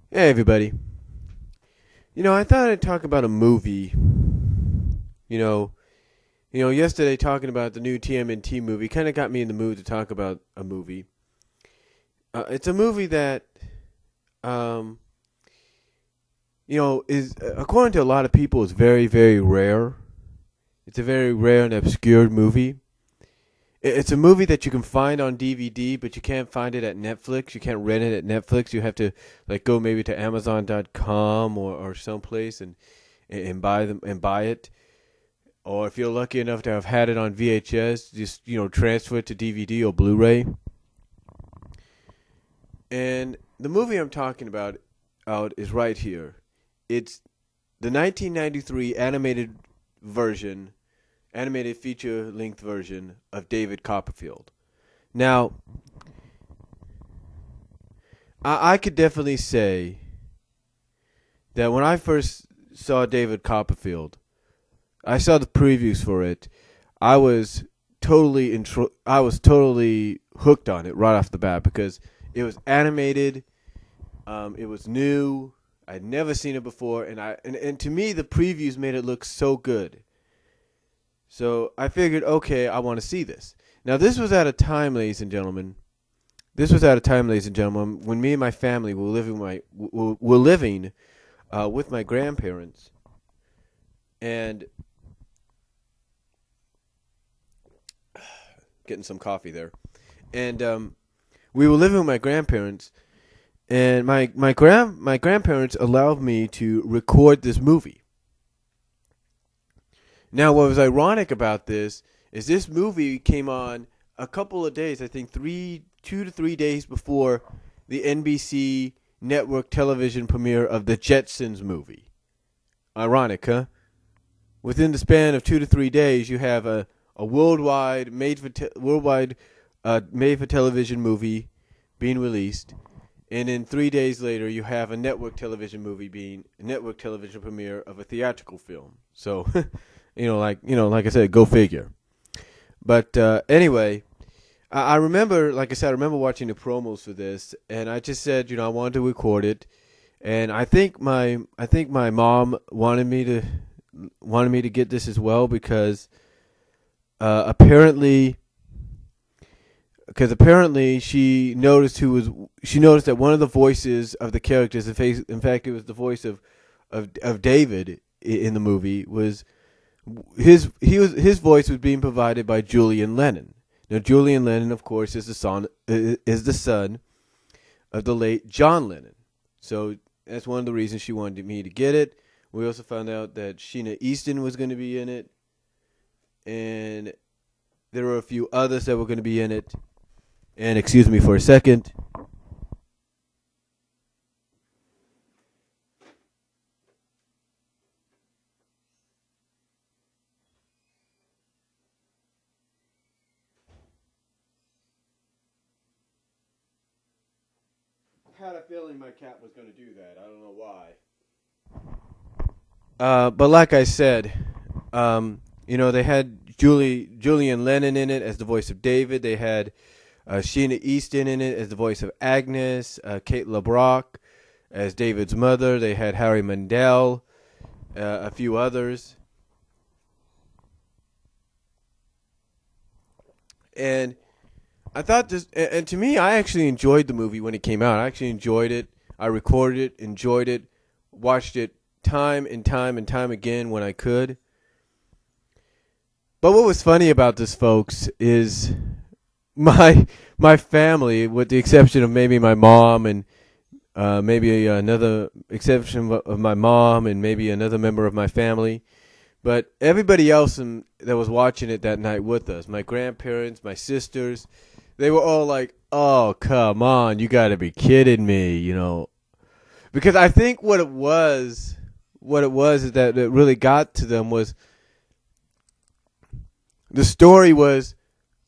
Hey everybody. I thought I'd talk about a movie. You know, yesterday talking about the new TMNT movie kind of got me in the mood to talk about a movie. It's a movie that, um, is according to a lot of people, is very, very rare. It's a very rare and obscure movie. It's a movie that you can find on DVD, but you can't find it at Netflix. You can't rent it at Netflix. You have to go maybe to Amazon.com or someplace and buy it. Or if you're lucky enough to have had it on VHS, just transfer it to DVD or Blu-ray. And the movie I'm talking about out is right here. It's the 1993 animated feature-length version of David Copperfield. Now, I could definitely say that when I first saw David Copperfield, I saw the previews for it. I was I was totally hooked on it right off the bat because it was animated. It was new. I'd never seen it before, and to me the previews made it look so good. So I figured, okay, I want to see this. Now this was at a time, ladies and gentlemen. When me and my family were living with my grandparents, and getting some coffee there, and we were living with my grandparents, and my grandparents allowed me to record this movie. Now, what was ironic about this movie came on a couple of days, I think 2 to 3 days before the NBC network television premiere of the Jetsons movie. Ironic, huh? Within the span of 2 to 3 days, you have a worldwide made for television movie being released, and then 3 days later, you have a network television premiere of a theatrical film. So, like I said, go figure. But anyway, I remember, like I said, I remember watching the promos for this, and I just said, I wanted to record it, and I think my mom wanted me to get this as well because apparently she noticed that one of the voices of the characters, in fact, it was the voice of David in the movie, was his voice was being provided by Julian Lennon. Now, Julian Lennon, of course, is the son of the late John Lennon. So that's one of the reasons she wanted me to get it. We also found out that Sheena Easton was going to be in it, and there were a few others that were going to be in it. And excuse me for a second. I had a feeling my cat was going to do that. I don't know why. But like I said, they had Julian Lennon in it as the voice of David. They had Sheena Easton in it as the voice of Agnes. Kate LeBrock as David's mother. They had Harry Mandel, a few others. And I thought this, and to me, I actually enjoyed the movie when it came out. I actually enjoyed it. I recorded it, enjoyed it, watched it time and time and time again when I could. But what was funny about this, folks, is my family, with the exception of maybe my mom and maybe another exception of my mom and maybe another member of my family, but everybody else that was watching it that night with us, my grandparents, my sisters, they were all like, "Oh, come on, you got to be kidding me," because I think what it was is that it really got to them was the story was.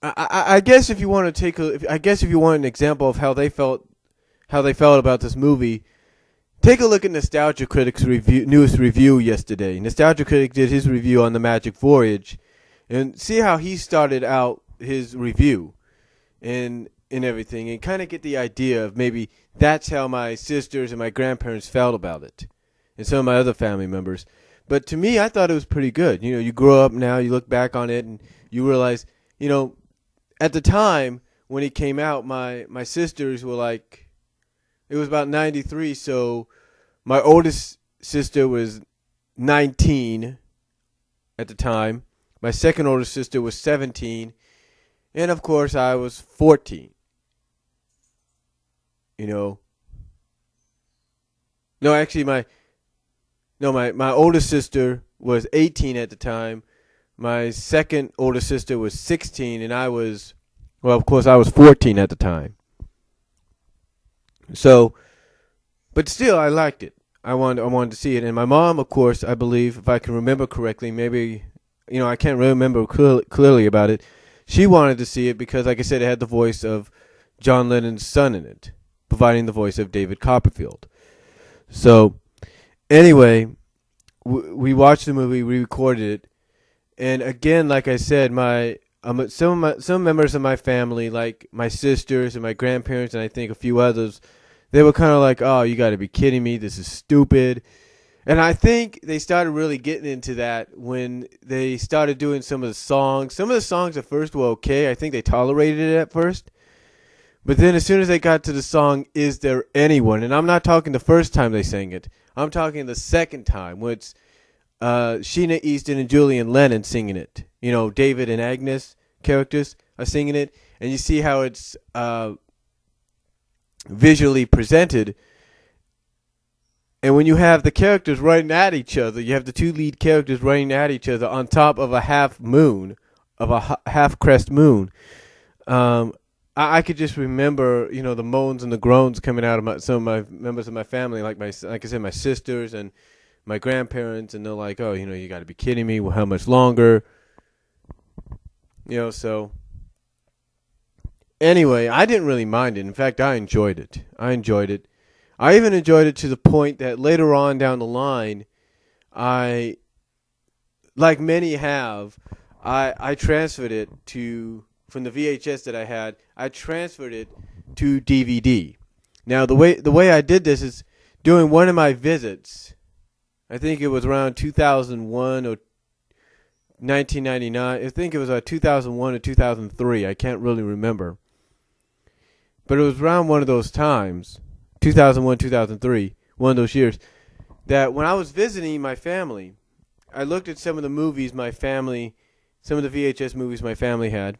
I guess if you want if you want an example of how they felt about this movie, take a look at Nostalgia Critic's newest review yesterday. Nostalgia Critic did his review on The Magic Voyage, and see how he started out his review. And and everything, and kind of get the idea of maybe that's how my sisters and my grandparents felt about it, and some of my other family members. But to me, I thought it was pretty good. You know, you grow up now, you look back on it, and you realize, you know, at the time when it came out, my sisters were like, it was about 93, so my oldest sister was 19 at the time. My second oldest sister was 17, and of course I was 14. You know, no, actually my oldest sister was 18 at the time. My second oldest sister was 16, and I was 14 at the time. So, but still, I liked it. I wanted to see it. And my mom, of course, I believe, if I can remember correctly, maybe, you know, I can't remember clearly about it. She wanted to see it because, like I said, it had the voice of John Lennon's son in it, providing the voice of David Copperfield. So, anyway, we watched the movie, we recorded it, and again, like I said, some members of my family, like my sisters and my grandparents, and I think a few others, they were kind of like, "Oh, you got to be kidding me! This is stupid." And I think they started really getting into that when they started doing some of the songs. Some of the songs at first were okay. I think they tolerated it at first. But then as soon as they got to the song, Is There Anyone? And I'm not talking the first time they sang it. I'm talking the second time, when it's Sheena Easton and Julian Lennon singing it. You know, David and Agnes characters are singing it. And you see how it's visually presented. And when you have the characters running at each other, you have the two lead characters running at each other on top of a half moon, of a half crest moon. I could just remember, you know, the moans and the groans coming out of some of my members of my family, like I said, my sisters and my grandparents, and they're like, "Oh, you know, you got to be kidding me! Well, how much longer?" You know, so anyway, I didn't really mind it. In fact, I enjoyed it. I even enjoyed it to the point that later on down the line, like many have, I transferred it from the VHS that I had, I transferred it to DVD. Now, the way I did this is during one of my visits. I think it was around 2001 or 1999. I think it was 2001 or 2003. I can't really remember. But it was around one of those times, 2001, 2003, one of those years, that when I was visiting my family, I looked at some of the movies some of the VHS movies my family had.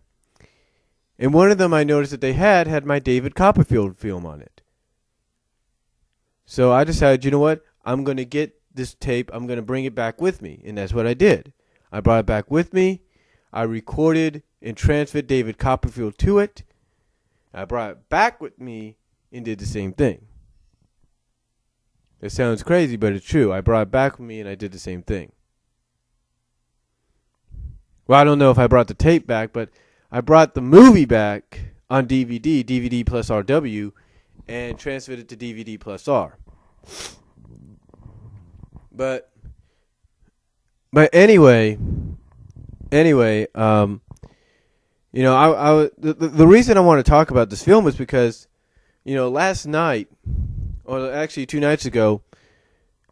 And one of them I noticed that they had my David Copperfield film on it. So I decided, you know what? I'm going to get this tape. I'm going to bring it back with me. And that's what I did. I brought it back with me. I recorded and transferred David Copperfield to it. I brought it back with me and did the same thing. It sounds crazy, but it's true. I brought it back with me and I did the same thing. Well, I don't know if I brought the tape back, but I brought the movie back on DVD plus RW, and transferred it to DVD plus R. But anyway, you know, the reason I want to talk about this film is because, you know, last night, or actually 2 nights ago,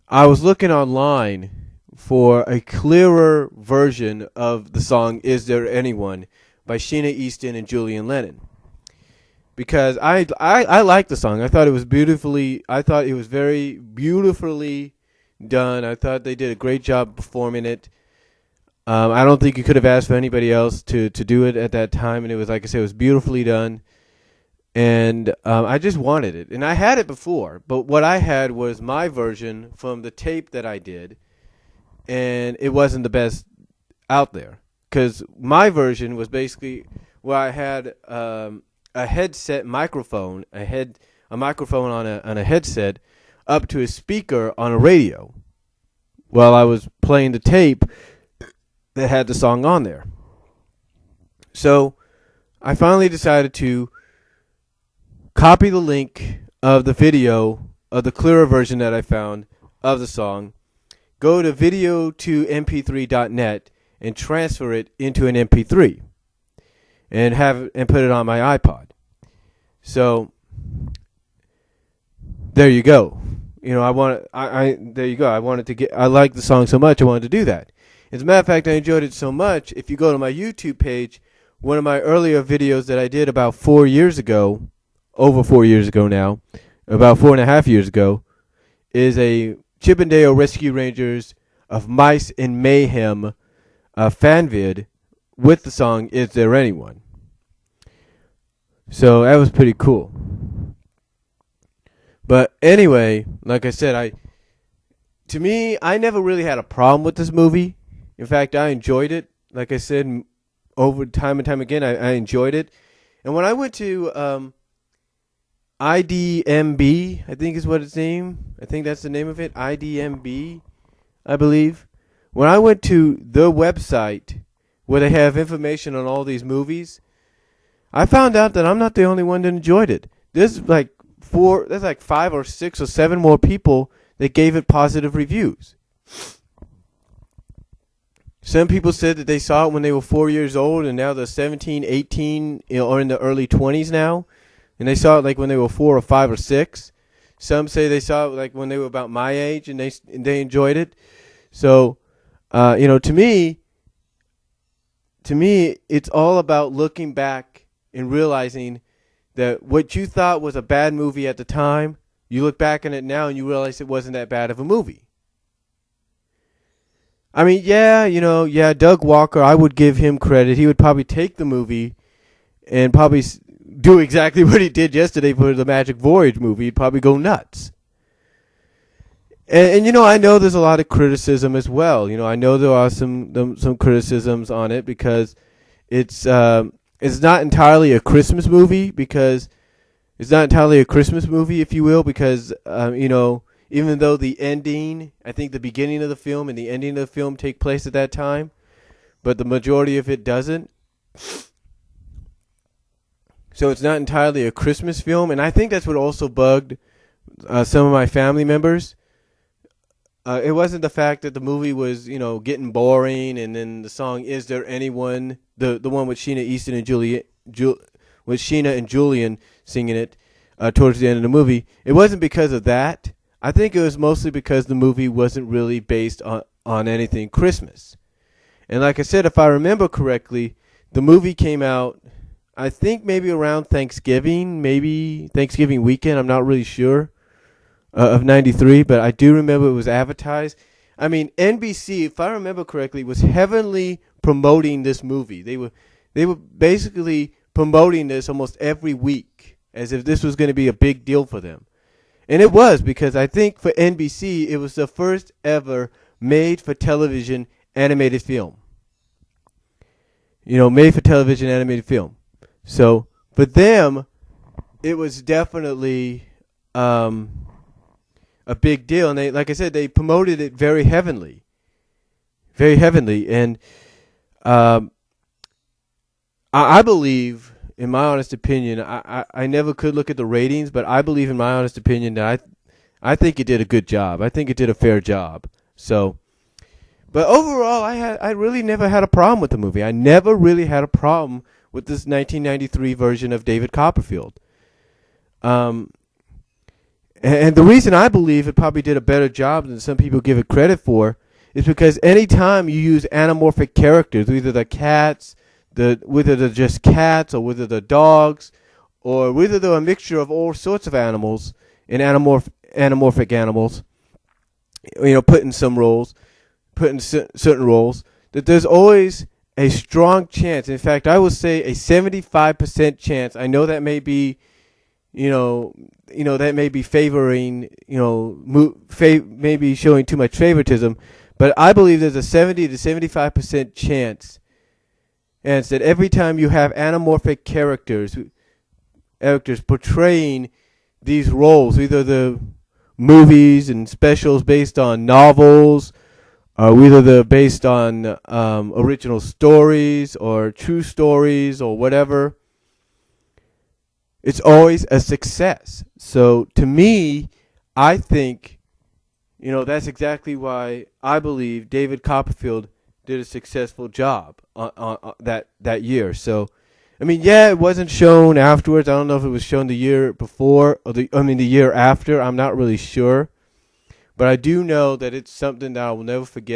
I was looking online for a clearer version of the song "Is There Anyone" by Sheena Easton and Julian Lennon, because I like the song. I thought it was very beautifully done. I thought they did a great job performing it. I don't think you could have asked for anybody else to do it at that time, and it was, like I said, it was beautifully done. And I just wanted it, and I had it before, but what I had was my version from the tape that I did, and it wasn't the best out there. Because my version was basically where I had a headset microphone, a microphone on a headset up to a speaker on a radio, while I was playing the tape that had the song on there. So I finally decided to copy the link of the video of the clearer version that I found of the song, go to video2mp3.net, and transfer it into an MP3 and put it on my iPod. So there you go. There you go. I like the song so much, I wanted to do that. As a matter of fact, I enjoyed it so much. If you go to my YouTube page, one of my earlier videos that I did about 4 years ago, over 4 years ago now, about 4.5 years ago, is a Chippendale Rescue Rangers of Mice and Mayhem fan vid with the song "Is There Anyone?" So that was pretty cool. But anyway, like I said, I never really had a problem with this movie. In fact, I enjoyed it. Like I said, over time and time again, I enjoyed it. And when I went to IDMB, I think is what its name. I think that's the name of it. IDMB, I believe. When I went to the website where they have information on all these movies, I found out that I'm not the only one that enjoyed it. There's like 5 or 6 or 7 more people that gave it positive reviews. Some people said that they saw it when they were 4 years old, and now they're 17, 18, or in the early 20s now. And they saw it like when they were 4 or 5 or 6. Some say they saw it like when they were about my age, and they enjoyed it. So, to me, it's all about looking back and realizing that what you thought was a bad movie at the time, you look back on it now and you realize it wasn't that bad of a movie. I mean, Doug Walker, I would give him credit. He would probably take the movie and probably do exactly what he did yesterday for the Magic Voyage movie. He'd probably go nuts. And I know there's a lot of criticism as well. I know there are some criticisms on it because it's not entirely a Christmas movie, if you will, because even though the ending, I think the beginning of the film and the ending of the film take place at that time, but the majority of it doesn't. So it's not entirely a Christmas film, and I think that's what also bugged some of my family members. It wasn't the fact that the movie was, getting boring, and then the song "Is There Anyone?" the one with Sheena Easton and with Sheena and Julian singing it towards the end of the movie. It wasn't because of that. I think it was mostly because the movie wasn't really based on anything Christmas. And like I said, if I remember correctly, the movie came out, I think maybe around Thanksgiving weekend. I'm not really sure. Of 93, but I do remember it was advertised. I mean, NBC, if I remember correctly, was heavily promoting this movie. They were basically promoting this almost every week as if this was going to be a big deal for them. And it was, because I think for NBC, it was the first ever made-for-television animated film. Made-for-television animated film. So, for them, it was definitely a big deal, and like I said, they promoted it very heavily, and I believe, in my honest opinion, I never could look at the ratings, but I believe, in my honest opinion, that I think it did a good job. I think it did a fair job. So, but overall, I really never had a problem with the movie. I never really had a problem with this 1993 version of David Copperfield. And the reason I believe it probably did a better job than some people give it credit for is because anytime you use anamorphic characters, whether they're just cats, or whether they're dogs, or whether they're a mixture of all sorts of animals and anamorphic animals, put in certain roles, that there's always a strong chance. In fact, I would say a 75% chance. I know that may be, that may be favoring, maybe showing too much favoritism, but I believe there's a 70 to 75% chance that every time you have anamorphic characters portraying these roles, either the movies and specials based on novels, or whether they're based on original stories or true stories or whatever, it's always a success. So to me, I think, that's exactly why I believe David Copperfield did a successful job on that year. So, I mean, yeah, it wasn't shown afterwards. I don't know if it was shown the year before or the year after. I'm not really sure, but I do know that it's something that I will never forget.